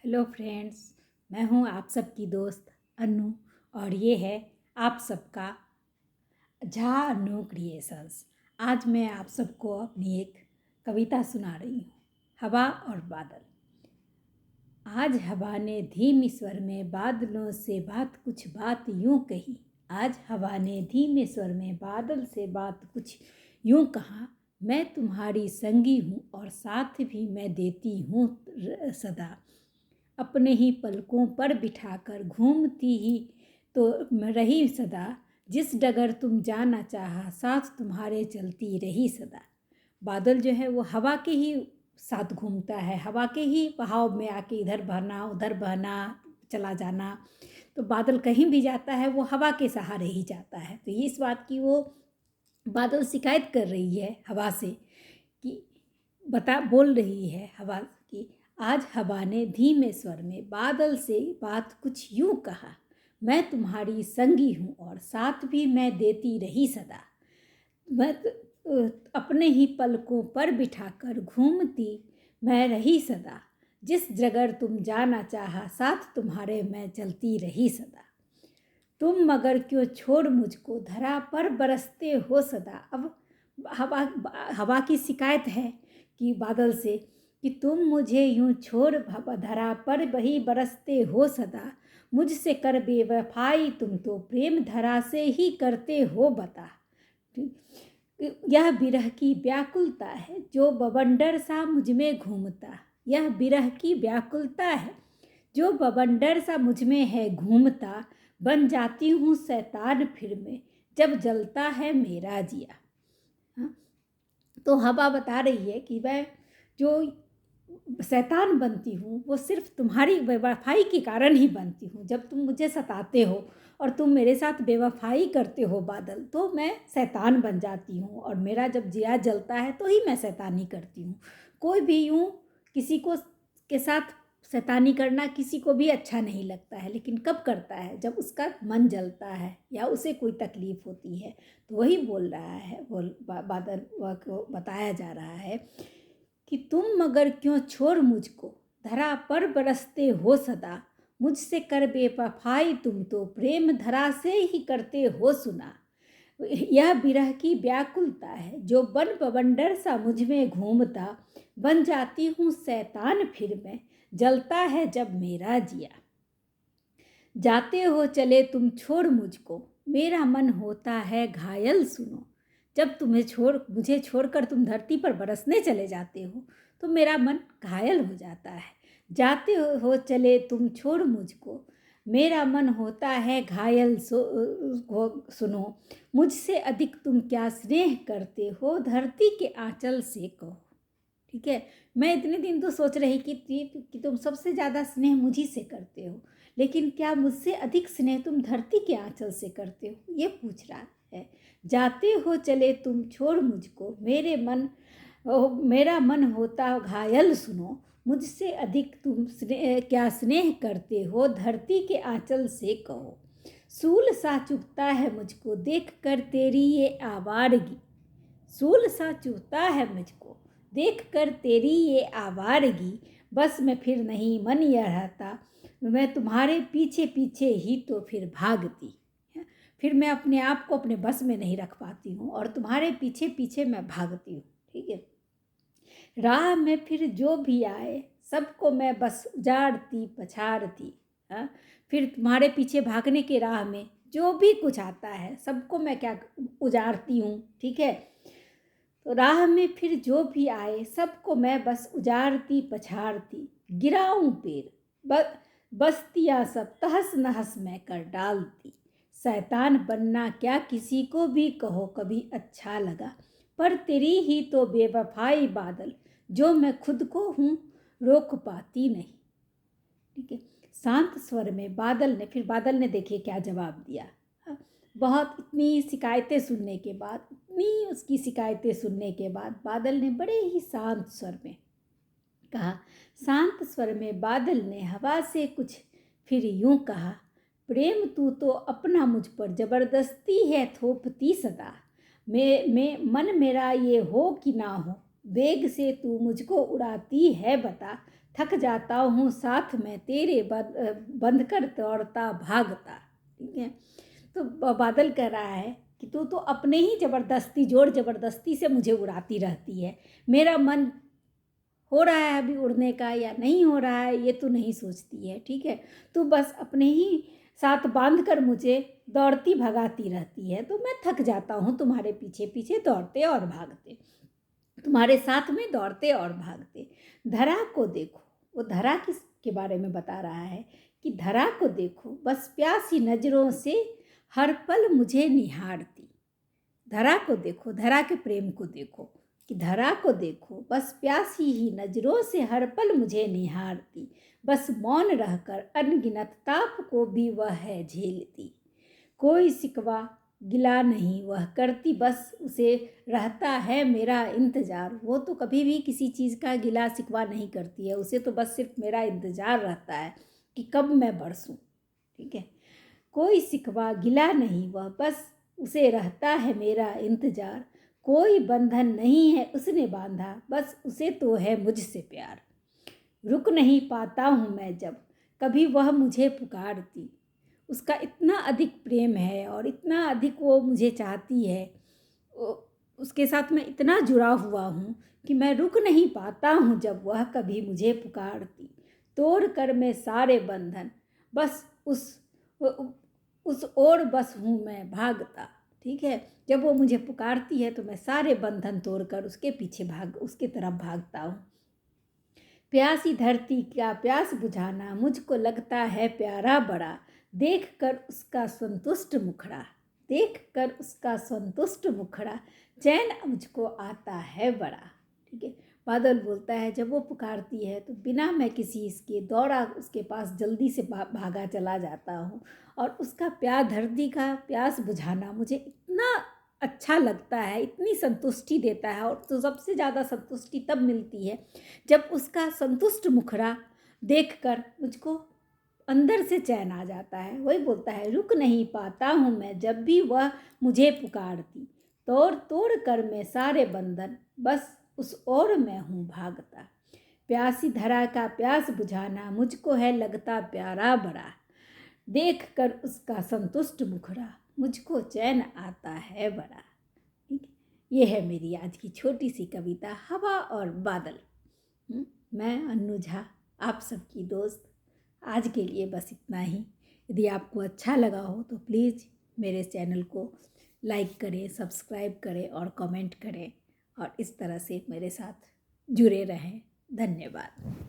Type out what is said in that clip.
Hello friends, मैं हूँ आप सबकी दोस्त अनु और ये है आप सबका झा अनु क्रिएशंस। आज मैं आप सबको अपनी एक कविता सुना रही हूँ, हवा और बादल। आज हवा ने धीमे स्वर में बादलों से बात कुछ बात यूं कही। आज हवा ने धीमे स्वर में बादल से बात कुछ यूं कहा। मैं तुम्हारी संगी हूँ और साथ भी मैं देती हूँ सदा। अपने ही पलकों पर बिठाकर घूमती ही तो रही सदा। जिस डगर तुम जाना चाहा साथ तुम्हारे चलती रही सदा। बादल जो है वो हवा के ही साथ घूमता है, हवा के ही बहाव में आके इधर बहना उधर बहना चला जाना। तो बादल कहीं भी जाता है वो हवा के सहारे ही जाता है। तो इस बात की वो बादल शिकायत कर रही है हवा से कि बोल रही है हवा की, आज हवा ने धीमे स्वर में बादल से बात कुछ यूं कहा। मैं तुम्हारी संगी हूँ और साथ भी मैं देती रही सदा। मैं अपने ही पलकों पर बिठाकर घूमती मैं रही सदा। जिस जगह तुम जाना चाहा साथ तुम्हारे मैं चलती रही सदा। तुम मगर क्यों छोड़ मुझको धरा पर बरसते हो सदा। अब हवा की शिकायत है कि बादल से कि तुम मुझे यूं छोड़ धरा पर वही बरसते हो सदा। मुझसे कर बेवफाई तुम तो प्रेम धरा से ही करते हो बता। यह विरह की व्याकुलता है जो बवंडर सा मुझ में घूमता। यह विरह की व्याकुलता है जो बवंडर सा मुझ में है घूमता। बन जाती हूँ शैतान फिर मैं जब जलता है मेरा जिया। हाँ? तो हवा बता रही है कि वह जो शैतान बनती हूँ वो सिर्फ तुम्हारी बेवफाई के कारण ही बनती हूँ। जब तुम मुझे सताते हो और तुम मेरे साथ बेवफाई करते हो बादल, तो मैं शैतान बन जाती हूँ और मेरा जब जिया जलता है तो ही मैं शैतानी करती हूँ। कोई भी यूँ किसी को के साथ शैतानी करना किसी को भी अच्छा नहीं लगता है, लेकिन कब करता है जब उसका मन जलता है या उसे कोई तकलीफ़ होती है। तो वही बोल रहा है, बादल को बताया जा रहा है कि तुम मगर क्यों छोड़ मुझको धरा पर बरसते हो सदा। मुझसे कर बेवफाई तुम तो प्रेम धरा से ही करते हो सुना। यह विरह की व्याकुलता है जो बन बवंडर सा मुझ में घूमता। बन जाती हूँ शैतान फिर मैं जलता है जब मेरा जिया। जाते हो चले तुम छोड़ मुझको मेरा मन होता है घायल सुनो। जब मुझे छोड़कर तुम धरती पर बरसने चले जाते हो तो मेरा मन घायल हो जाता है। जाते हो चले तुम छोड़ मुझको मेरा मन होता है घायल सुनो। मुझसे अधिक तुम क्या स्नेह करते हो धरती के आंचल से कहो। ठीक है, मैं इतने दिन तो सोच रही कि तुम सबसे ज़्यादा स्नेह मुझी से करते हो, लेकिन क्या मुझसे अधिक स्नेह तुम धरती के आंचल से करते हो, ये पूछ रहा है। जाते हो चले तुम छोड़ मुझको मेरा मन होता घायल सुनो। मुझसे अधिक तुम क्या स्नेह करते हो धरती के आंचल से कहो। सूल सा चुभता है मुझको देख कर तेरी ये आवारगी। सूल सा चुभता है मुझको देख कर तेरी ये आवारगी। बस मैं फिर नहीं मन यह रहता मैं तुम्हारे पीछे पीछे ही तो फिर भागती। फिर मैं अपने आप को अपने बस में नहीं रख पाती हूँ और तुम्हारे पीछे पीछे मैं भागती हूँ। ठीक है, राह में फिर जो भी आए सबको मैं बस उजाड़ती पछाड़ती। हाँ, फिर तुम्हारे पीछे भागने के राह में जो भी कुछ आता है सबको मैं क्या उजाड़ती हूँ। ठीक है, तो राह में फिर जो भी आए सबको मैं बस उजाड़ती पछाड़ती। गिराऊं पेड़ बस्तियां सब तहस नहस मैं कर डालती। शैतान बनना क्या किसी को भी कहो कभी अच्छा लगा, पर तेरी ही तो बेवफाई बादल जो मैं खुद को हूँ रोक पाती नहीं। ठीक है, शांत स्वर में बादल ने देखिए क्या जवाब दिया। बहुत इतनी शिकायतें सुनने के बाद, इतनी उसकी शिकायतें सुनने के बाद बादल ने बड़े ही शांत स्वर में कहा। शांत स्वर में बादल ने हवा से कुछ फिर यूं कहा, प्रेम तू तो अपना मुझ पर जबरदस्ती है थोपती सदा। मैं मन मेरा ये हो कि ना हो वेग से तू मुझको उड़ाती है बता, थक जाता हूँ साथ में तेरे बंध कर दौड़ता भागता। ठीक है, तो बादल कह रहा है कि तू तो अपने ही ज़बरदस्ती जोर ज़बरदस्ती से मुझे उड़ाती रहती है। मेरा मन हो रहा है अभी उड़ने का या नहीं हो रहा है ये तू नहीं सोचती है। ठीक है, तू बस अपने ही साथ बांध कर मुझे दौड़ती भगाती रहती है, तो मैं थक जाता हूँ तुम्हारे पीछे पीछे दौड़ते और भागते, तुम्हारे साथ में दौड़ते और भागते। धरा को देखो, वो धरा किसके बारे में बता रहा है कि धरा को देखो बस प्यासी नजरों से हर पल मुझे निहारती। धरा को देखो, धरा के प्रेम को देखो कि धरा को देखो बस प्यासी ही नजरों से हर पल मुझे निहारती, बस मौन रहकर अनगिनत ताप को भी वह है झेलती। कोई सिकवा गिला नहीं वह करती, बस उसे रहता है मेरा इंतज़ार। वो तो कभी भी किसी चीज़ का गिला सिकवा नहीं करती है, उसे तो बस सिर्फ मेरा इंतज़ार रहता है कि कब मैं बरसूं। ठीक है, कोई सिकवा गिला नहीं वह, बस उसे रहता है मेरा इंतज़ार। कोई बंधन नहीं है उसने बांधा, बस उसे तो है मुझसे प्यार। रुक नहीं पाता हूँ मैं जब कभी वह मुझे पुकारती, उसका इतना अधिक प्रेम है और इतना अधिक वो मुझे चाहती है, उसके साथ मैं इतना जुड़ा हुआ हूँ कि मैं रुक नहीं पाता हूँ जब वह कभी मुझे पुकारती। तोड़ कर मैं सारे बंधन बस उस ओर बस हूँ मैं भागता। ठीक है, जब वो मुझे पुकारती है तो मैं सारे बंधन तोड़कर उसके पीछे उसके तरफ भागता हूँ। प्यासी धरती का प्यास बुझाना मुझको लगता है प्यारा बड़ा, देख कर उसका संतुष्ट मुखड़ा, देख कर उसका संतुष्ट मुखड़ा, चैन मुझको आता है बड़ा। ठीक है, बादल बोलता है जब वो पुकारती है तो बिना मैं किसी इसके दौड़ा उसके पास जल्दी से भागा चला जाता हूँ, और उसका प्यार, धरती का प्यास बुझाना मुझे इतना अच्छा लगता है, इतनी संतुष्टि देता है। और तो सबसे ज़्यादा संतुष्टि तब मिलती है जब उसका संतुष्ट मुखड़ा देखकर मुझको अंदर से चैन आ जाता है। वही बोलता है रुक नहीं पाता हूँ मैं जब भी वह मुझे पुकारती, तोड़ तोड़ कर मैं सारे बंधन बस उस ओर मैं हूँ भागता। प्यासी धरा का प्यास बुझाना मुझको है लगता प्यारा बड़ा, देख कर उसका संतुष्ट मुखड़ा मुझको चैन आता है बड़ा। ठीक है, ये है मेरी आज की छोटी सी कविता हवा और बादल। मैं अन्नू झा, आप सबकी दोस्त। आज के लिए बस इतना ही। यदि आपको अच्छा लगा हो तो प्लीज़ मेरे चैनल को लाइक करें, सब्सक्राइब करें और कमेंट करें, और इस तरह से मेरे साथ जुड़े रहें। धन्यवाद।